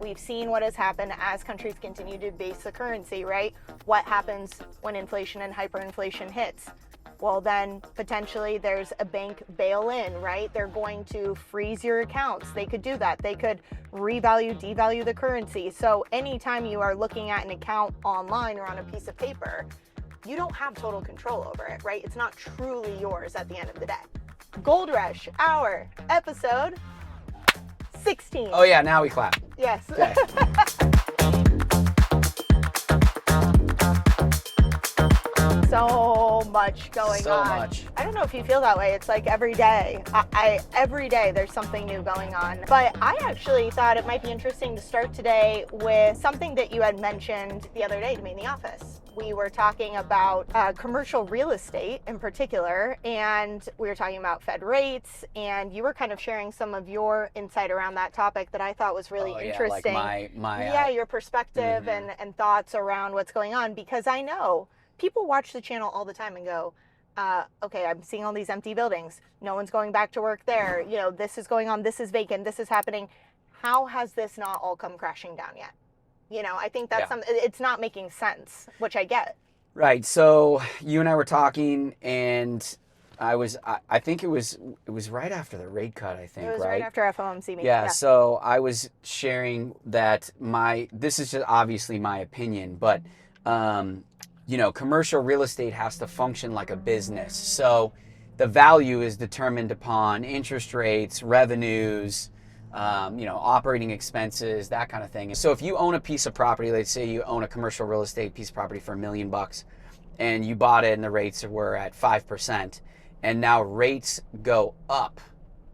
we've seen what has happened as countries continue to base the currency, right? What happens when inflation and hyperinflation hits? Well, then potentially there's a bank bail-in, right? They're going to freeze your accounts. They could do that. They could revalue, devalue the currency. So anytime you are looking at an account online or on a piece of paper, you don't have total control over it, right? It's not truly yours at the end of the day. Gold Rush Hour, episode 16. Oh yeah, now we clap. Yes. Okay. So much going on. So much. I don't know if you feel that way. It's like every day. Every day there's something new going on. But I actually thought it might be interesting to start today with something that you had mentioned the other day to me in the office. We were talking about commercial real estate in particular, and we were talking about Fed rates, and you were kind of sharing some of your insight around that topic that I thought was really interesting. Like my your perspective and thoughts around what's going on, because I know people watch the channel all the time and go, okay, I'm seeing all these empty buildings. No one's going back to work there. You know, this is going on. This is vacant. This is happening. How has this not all come crashing down yet? You know, I think that's something, it's not making sense, which I get. Right. So you and I were talking, and I think it was right after the rate cut, I think, It was right after FOMC meeting. Yeah, so I was sharing that this is just obviously my opinion, but, you know, commercial real estate has to function like a business. So the value is determined upon interest rates, revenues, you know, operating expenses, that kind of thing. So if you own a piece of property, let's say you own a commercial real estate piece of property for $1 million and you bought it and the rates were at 5%, and now rates go up,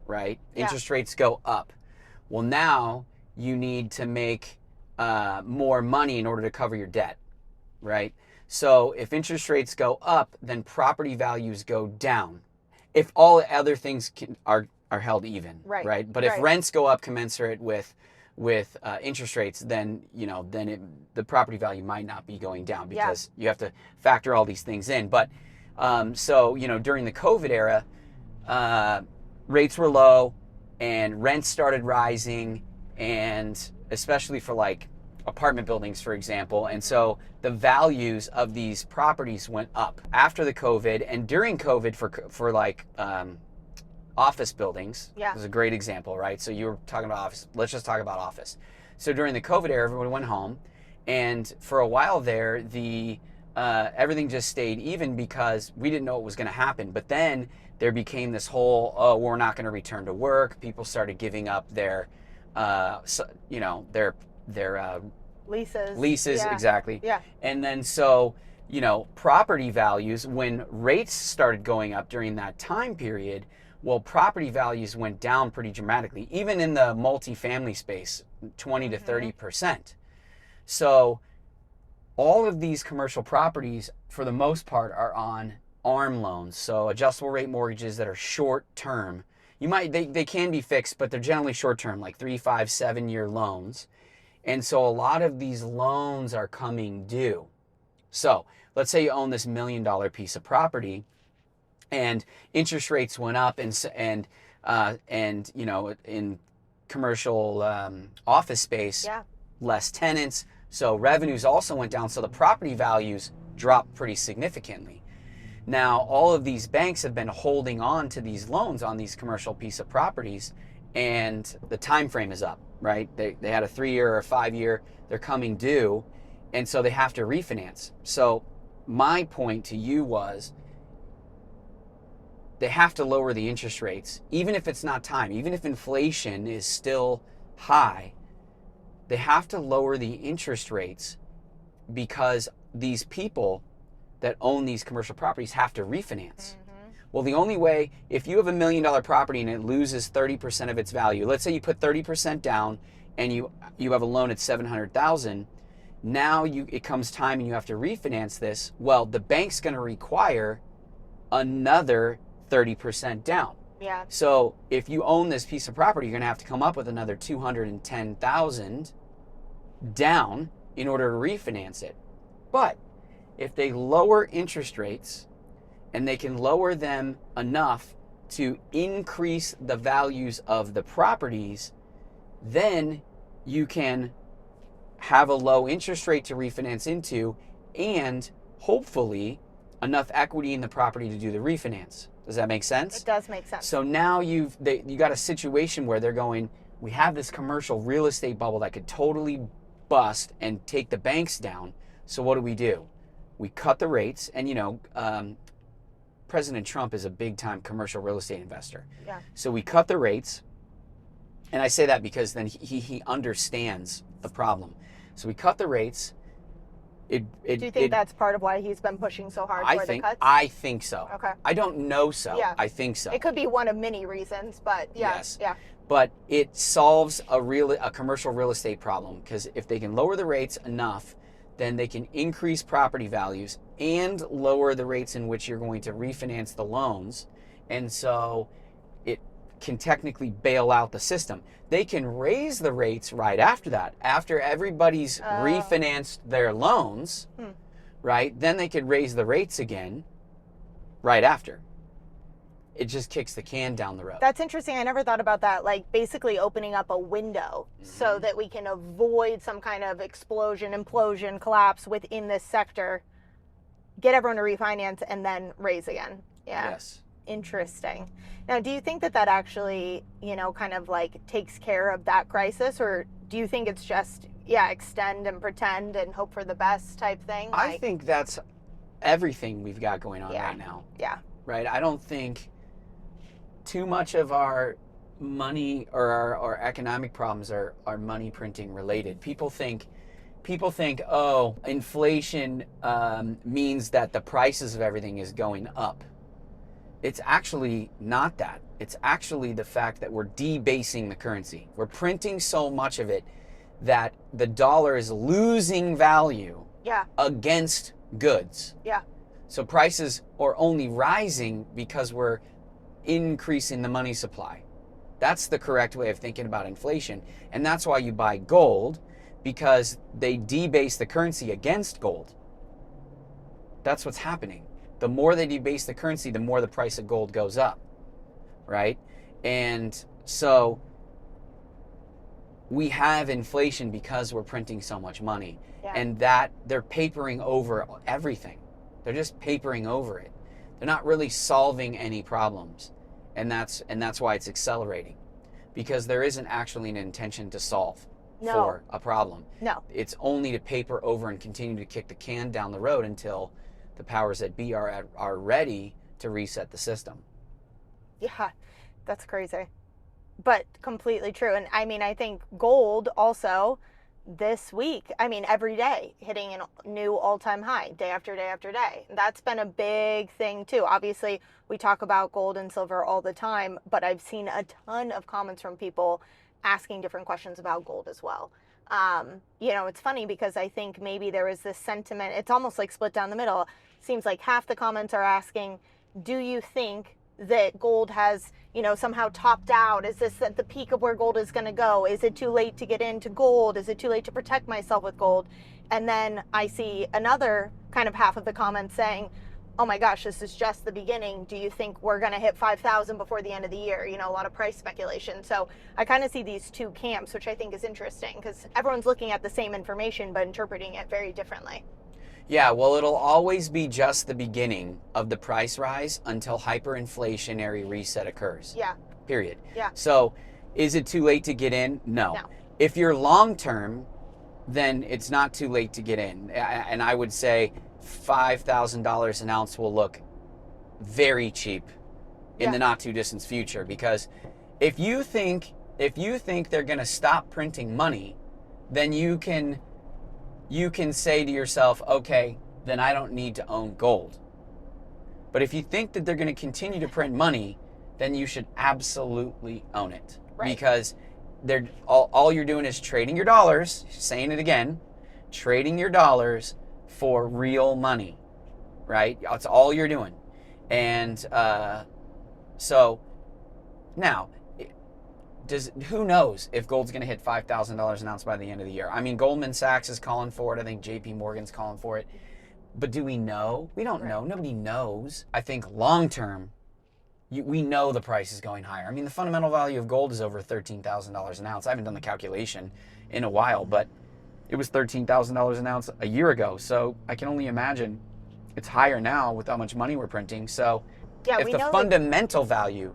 right? Yeah. Interest rates go up. Well, now you need to make more money in order to cover your debt, right? So if interest rates go up, then property values go down. If all other things are held even, right? But if rents go up commensurate with interest rates, then the property value might not be going down, because you have to factor all these things in. But so during the COVID era, rates were low and rents started rising, and especially for like apartment buildings, for example. And so the values of these properties went up after the COVID, and during COVID for like office buildings. Yeah. Is a great example, right? So you were talking about office. Let's just talk about office. So during the COVID era, everyone went home, and for a while there, everything just stayed even because we didn't know what was going to happen. But then there became this whole, we're not going to return to work. People started giving up their leases, exactly. Yeah. And then so, property values, when rates started going up during that time period, well, property values went down pretty dramatically, even in the multifamily space, 20 to 30%. So all of these commercial properties, for the most part, are on ARM loans, so adjustable rate mortgages that are short term. They can be fixed, but they're generally short term, like 3, 5, 7-year loans. And so a lot of these loans are coming due. So let's say you own this $1 million piece of property, and interest rates went up, and in commercial office space, less tenants, so revenues also went down. So the property values dropped pretty significantly. Now all of these banks have been holding on to these loans on these commercial piece of properties, and the time frame is up, right? They had a 3-year or a 5-year, they're coming due, and so they have to refinance. So my point to you was, they have to lower the interest rates, even if it's not time, even if inflation is still high, they have to lower the interest rates, because these people that own these commercial properties have to refinance. Well, the only way, if you have $1 million property and it loses 30% of its value, let's say you put 30% down and you have a loan at $700,000, now it comes time and you have to refinance this. Well, the bank's going to require another 30% down. Yeah. So if you own this piece of property, you're going to have to come up with another $210,000 down in order to refinance it. But if they lower interest rates, and they can lower them enough to increase the values of the properties, then you can have a low interest rate to refinance into, and hopefully enough equity in the property to do the refinance. Does that make sense? It does make sense. So now you got a situation where they're going, we have this commercial real estate bubble that could totally bust and take the banks down. So what do? We cut the rates, and President Trump is a big time commercial real estate investor. Yeah. So we cut the rates, and I say that because then he understands the problem. So we cut the rates. Do you think that's part of why he's been pushing so hard for the cuts? I think so. Okay. I don't know so. Yeah. I think so. It could be one of many reasons, but yeah. Yes. Yeah. But it solves a commercial real estate problem, because if they can lower the rates enough, then they can increase property values and lower the rates in which you're going to refinance the loans. And so it can technically bail out the system. They can raise the rates right after that. After everybody's refinanced their loans, right? Then they could raise the rates again right after. It just kicks the can down the road. That's interesting. I never thought about that. Like basically opening up a window so that we can avoid some kind of explosion, implosion, collapse within this sector, get everyone to refinance, and then raise again. Yeah. Yes. Interesting. Now, do you think that actually, kind of like takes care of that crisis, or do you think it's just, extend and pretend and hope for the best type thing? I think that's everything we've got going on right now. Yeah. Right? I don't think too much of our money or our economic problems are money printing related. People think, oh, inflation means that the prices of everything is going up. It's actually not that. It's actually the fact that we're debasing the currency. We're printing so much of it that the dollar is losing value against goods. Yeah. So prices are only rising because we're increasing the money supply. That's the correct way of thinking about inflation. And that's why you buy gold, because they debase the currency against gold. That's what's happening. The more they debase the currency, the more the price of gold goes up, right? And so we have inflation because we're printing so much money, and that they're papering over everything. They're just papering over it. They're not really solving any problems, and that's why it's accelerating, because there isn't actually an intention to solve for a problem. No. It's only to paper over and continue to kick the can down the road until the powers that be are ready to reset the system. Yeah, that's crazy, but completely true. And I mean, I think gold also this week, every day hitting a new all-time high, day after day after day. That's been a big thing too. Obviously, we talk about gold and silver all the time, but I've seen a ton of comments from people asking different questions about gold as well. It's funny because I think maybe there is this sentiment, it's almost like split down the middle. Seems like half the comments are asking, do you think that gold has, somehow topped out? Is this at the peak of where gold is going to go? Is it too late to get into gold? Is it too late to protect myself with gold? And then I see another kind of half of the comments saying, oh my gosh, this is just the beginning. Do you think we're going to hit 5,000 before the end of the year? A lot of price speculation. So I kind of see these two camps, which I think is interesting because everyone's looking at the same information but interpreting it very differently. Yeah, well, it'll always be just the beginning of the price rise until hyperinflationary reset occurs. Yeah. Period. Yeah. So is it too late to get in? No. If you're long term, then it's not too late to get in. And I would say $5,000 an ounce will look very cheap in the not too distant future, because if you think they're going to stop printing money, then you can say to yourself, okay, then I don't need to own gold. But if you think that they're going to continue to print money, then you should absolutely own it. Right. Because all you're doing is trading your dollars, saying it again, trading your dollars for real money, right? That's all you're doing. And so now, who knows if gold's going to hit $5,000 an ounce by the end of the year? Goldman Sachs is calling for it. I think JP Morgan's calling for it. But do we know? We don't know. Nobody knows. I think long term, we know the price is going higher. I mean, the fundamental value of gold is over $13,000 an ounce. I haven't done the calculation in a while, but it was $13,000 an ounce a year ago. So I can only imagine it's higher now with how much money we're printing. So Yeah, if we the know fundamental value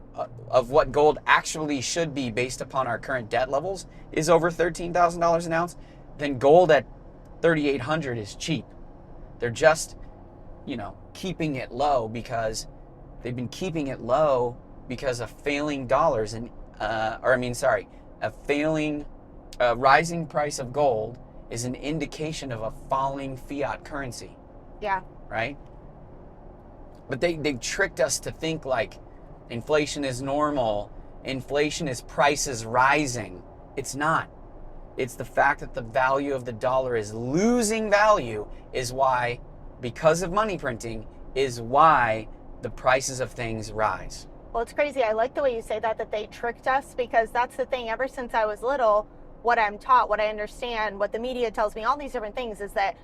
of what gold actually should be based upon our current debt levels is over $13,000 an ounce, then gold at 3,800 is cheap. They're just, keeping it low because they've been keeping it low because of failing dollars and, a rising price of gold is an indication of a falling fiat currency, Yeah. right? But they've tricked us to think like inflation is normal, inflation is prices rising. It's not. It's the fact that the value of the dollar is losing value is why, because of money printing, is why the prices of things rise. Well, it's crazy. I like the way you say that they tricked us, because that's the thing. Ever since I was little, what I'm taught, what I understand, what the media tells me, all these different things is that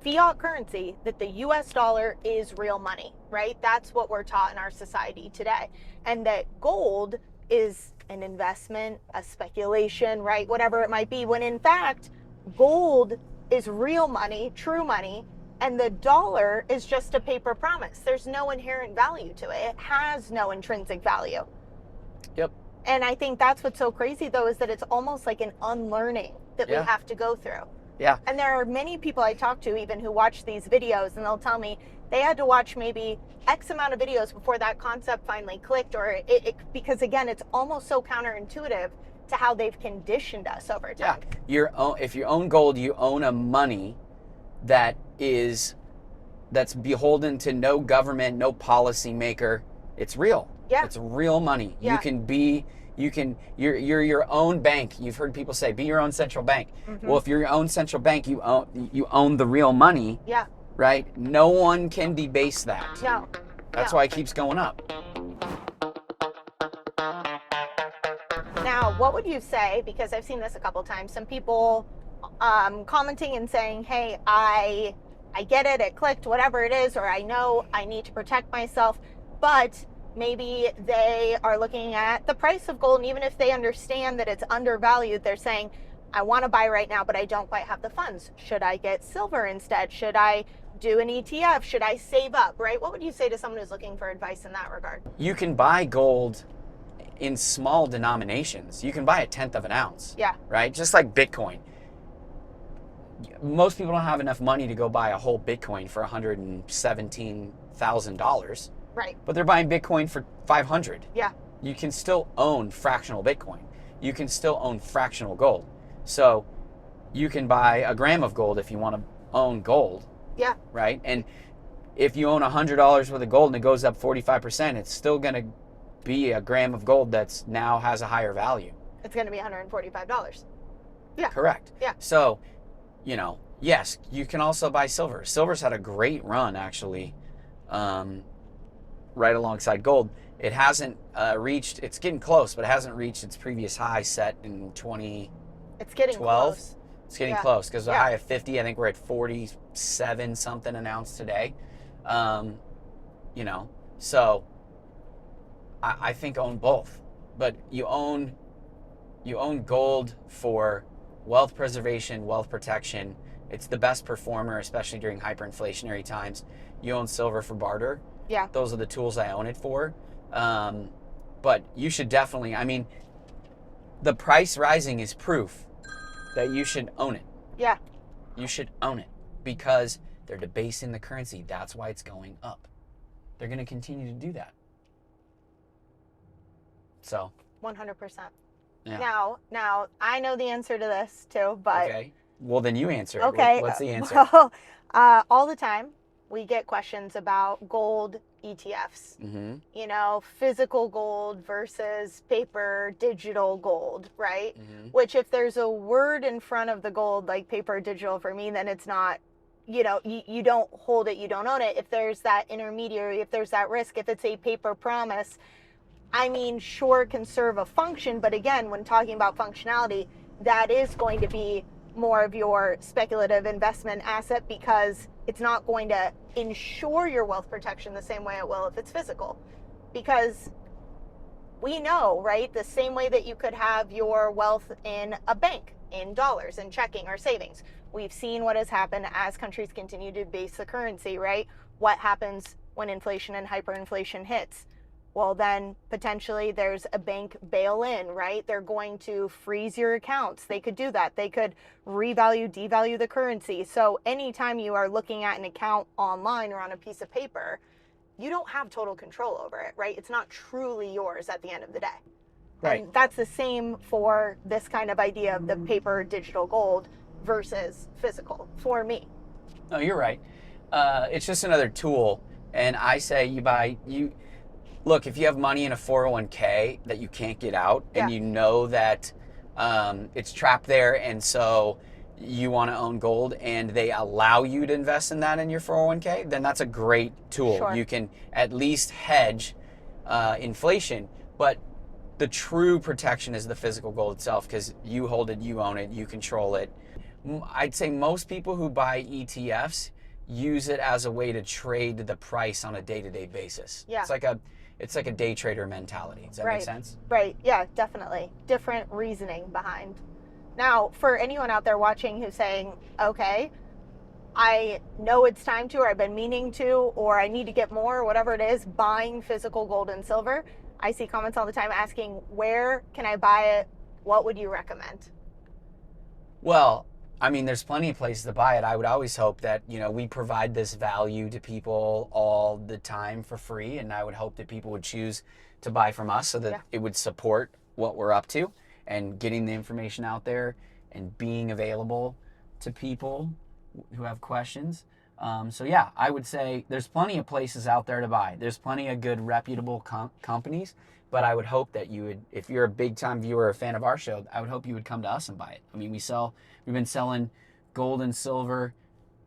fiat currency, that the US dollar is real money, right? That's what we're taught in our society today. And that gold is an investment, a speculation, right? Whatever it might be, when in fact, gold is real money, true money, and the dollar is just a paper promise. There's no inherent value to it. It has no intrinsic value. Yep. And I think that's what's so crazy, though, is that it's almost like an unlearning that we have to go through. Yeah. And there are many people I talk to even who watch these videos, and they'll tell me they had to watch maybe X amount of videos before that concept finally clicked, or because again, it's almost so counterintuitive to how they've conditioned us over time. Yeah. If you own gold, you own a money that's beholden to no government, no policy maker. It's real. Yeah. It's real money. Yeah. You're your own bank. You've heard people say, be your own central bank. Mm-hmm. Well, if you're your own central bank, you own the real money. Yeah. Right? No one can debase that. No. That's why it keeps going up. Now, what would you say, because I've seen this a couple times, some people commenting and saying, hey, I get it, it clicked, whatever it is, or I know I need to protect myself, but maybe they are looking at the price of gold, and even if they understand that it's undervalued, they're saying, I want to buy right now, but I don't quite have the funds. Should I get silver instead? Should I do an ETF? Should I save up, right? What would you say to someone who's looking for advice in that regard? You can buy gold in small denominations. You can buy 1/10 of an ounce. Yeah. Right? Just like Bitcoin. Most people don't have enough money to go buy a whole Bitcoin for $117,000. Right. But they're buying Bitcoin for $500. Yeah. You can still own fractional Bitcoin. You can still own fractional gold. So you can buy a gram of gold if you want to own gold. Yeah. Right? And if you own $100 worth of gold and it goes up 45%, it's still going to be a gram of gold that's now has a higher value. It's going to be $145. Yeah. Correct. Yeah. So, yes, you can also buy silver. Silver's had a great run, actually, right alongside gold. It hasn't reached, it's getting close, but it hasn't reached its previous high set in 2012. It's getting close. It's getting close because the high of 50, I think we're at 47 something an ounce today. So I think own both, but you own gold for wealth preservation, wealth protection. It's the best performer, especially during hyperinflationary times. You own silver for barter. Yeah. Those are the tools I own it for. But you should definitely, the price rising is proof that you should own it. Yeah. You should own it because they're debasing the currency. That's why it's going up. They're going to continue to do that. So 100%. yeah. Now I know the answer to this too, but okay. Well, then you answer it. Okay. What's the answer? Well, all the time we get questions about gold ETFs. Mm-hmm. Physical gold versus paper digital gold, right? Mm-hmm. Which if there's a word in front of the gold, like paper digital for me, then it's not, you don't hold it, you don't own it. If there's that intermediary, if there's that risk, if it's a paper promise, sure, it can serve a function, but again, when talking about functionality, that is going to be more of your speculative investment asset because it's not going to ensure your wealth protection the same way it will if it's physical. Because we know, right, the same way that you could have your wealth in a bank, in dollars, in checking or savings. We've seen what has happened as countries continue to base the currency, right? What happens when inflation and hyperinflation hits? Well, then potentially there's a bank bail-in, right? They're going to freeze your accounts. They could do that. They could revalue, devalue the currency. So anytime you are looking at an account online or on a piece of paper, you don't have total control over it, right? It's not truly yours at the end of the day. Right. And that's the same for this kind of idea of the paper digital gold versus physical for me. No, you're right. It's just another tool. And I say look, if you have money in a 401k that you can't get out and you know that it's trapped there, and so you want to own gold and they allow you to invest in that in your 401k, then that's a great tool. Sure. You can at least hedge inflation, but the true protection is the physical gold itself, because you hold it, you own it, you control it. I'd say most people who buy ETFs use it as a way to trade the price on a day-to-day basis. Yeah. It's like a day trader mentality. Does that make sense? Right. Yeah, definitely. Different reasoning behind. Now, for anyone out there watching who's saying, okay, I know it's time to, or I've been meaning to, or I need to get more, or whatever it is, buying physical gold and silver, I see comments all the time asking, where can I buy it? What would you recommend? Well, I mean, there's plenty of places to buy it. I would always hope that, we provide this value to people all the time for free, and I would hope that people would choose to buy from us so that it would support what we're up to and getting the information out there and being available to people who have questions. So yeah, I would say there's plenty of places out there to buy. There's plenty of good reputable companies, but I would hope that you would, if you're a big time viewer or a fan of our show, I would hope you would come to us and buy it. I mean, we've been selling gold and silver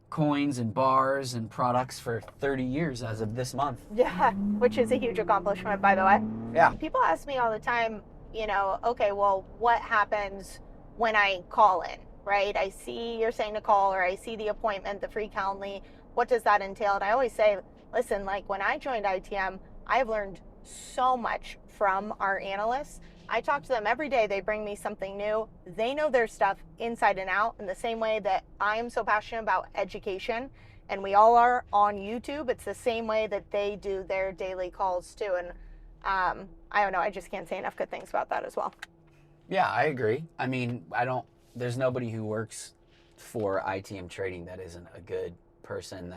coins and bars and products for 30 years as of this month. Yeah, which is a huge accomplishment, by the way. Yeah. People ask me all the time, okay, well, what happens when I call in, right? I see you're saying to call, or I see the appointment, the free Calendly. What does that entail? And I always say, listen, like when I joined ITM, I've learned so much from our analysts. I talk to them every day. They bring me something new. They know their stuff inside and out, in the same way that I am so passionate about education, and we all are on YouTube. It's the same way that they do their daily calls too. And I don't know, I just can't say enough good things about that as well. Yeah, I agree. I mean, there's nobody who works for ITM Trading that isn't a good person,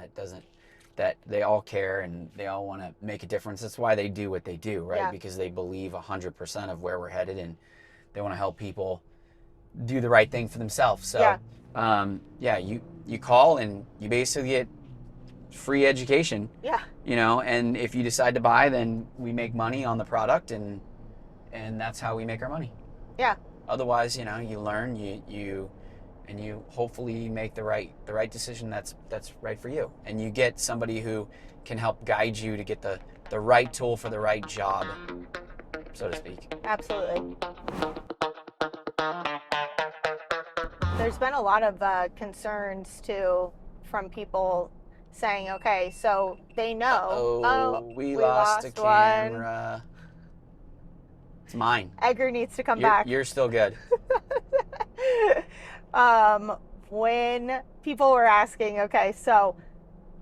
that they all care and they all want to make a difference. That's why they do what they do, right? Yeah. Because they believe 100% of where we're headed, and they want to help people do the right thing for themselves. So, you call and you basically get free education. Yeah. And if you decide to buy, then we make money on the product, and that's how we make our money. Yeah. Otherwise, you learn, you hopefully make the right decision that's right for you, and you get somebody who can help guide you to get the right tool for the right job, so to speak. Absolutely. There's been a lot of concerns too from people saying, okay, so they know. We lost a camera. One. It's mine. Edgar needs to come back. You're still good. When people were asking, okay, so,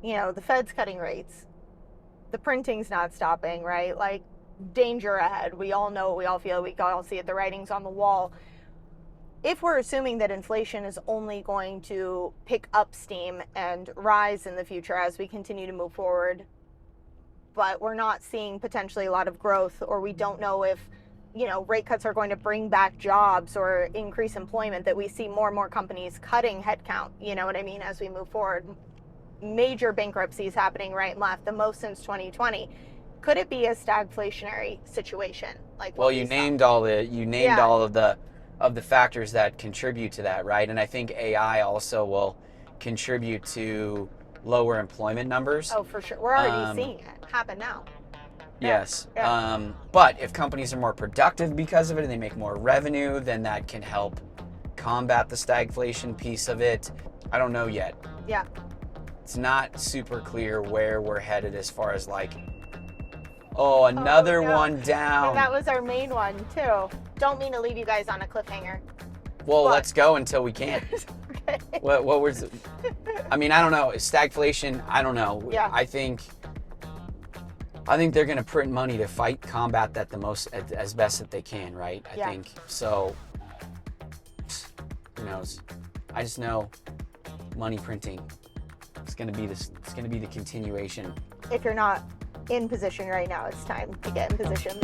the Fed's cutting rates, the printing's not stopping, right? Like, danger ahead. We all know, we all feel, we all see it, the writing's on the wall. If we're assuming that inflation is only going to pick up steam and rise in the future as we continue to move forward, but we're not seeing potentially a lot of growth, or we don't know if rate cuts are going to bring back jobs or increase employment, that we see more and more companies cutting headcount, as we move forward. Major bankruptcies happening right and left, the most since 2020. Could it be a stagflationary situation? You named all of the factors that contribute to that, right? And I think AI also will contribute to lower employment numbers. Oh, for sure. We're already seeing it happen now. Yes. Yeah. But if companies are more productive because of it and they make more revenue, then that can help combat the stagflation piece of it. I don't know yet. Yeah. It's not super clear where we're headed as far as Oh, another Oh, no. one And down. that was our main one too. Don't mean to leave you guys on a cliffhanger. Well, But- let's go until we can't. Okay. What was it? I mean, I don't know. Stagflation, I don't know. Yeah. I think they're going to print money to combat that the most as best that they can, right? I Yeah. think so. Who knows? I just know money printing. It's going to be this. It's going to be the continuation. If you're not in position right now, it's time to get in position.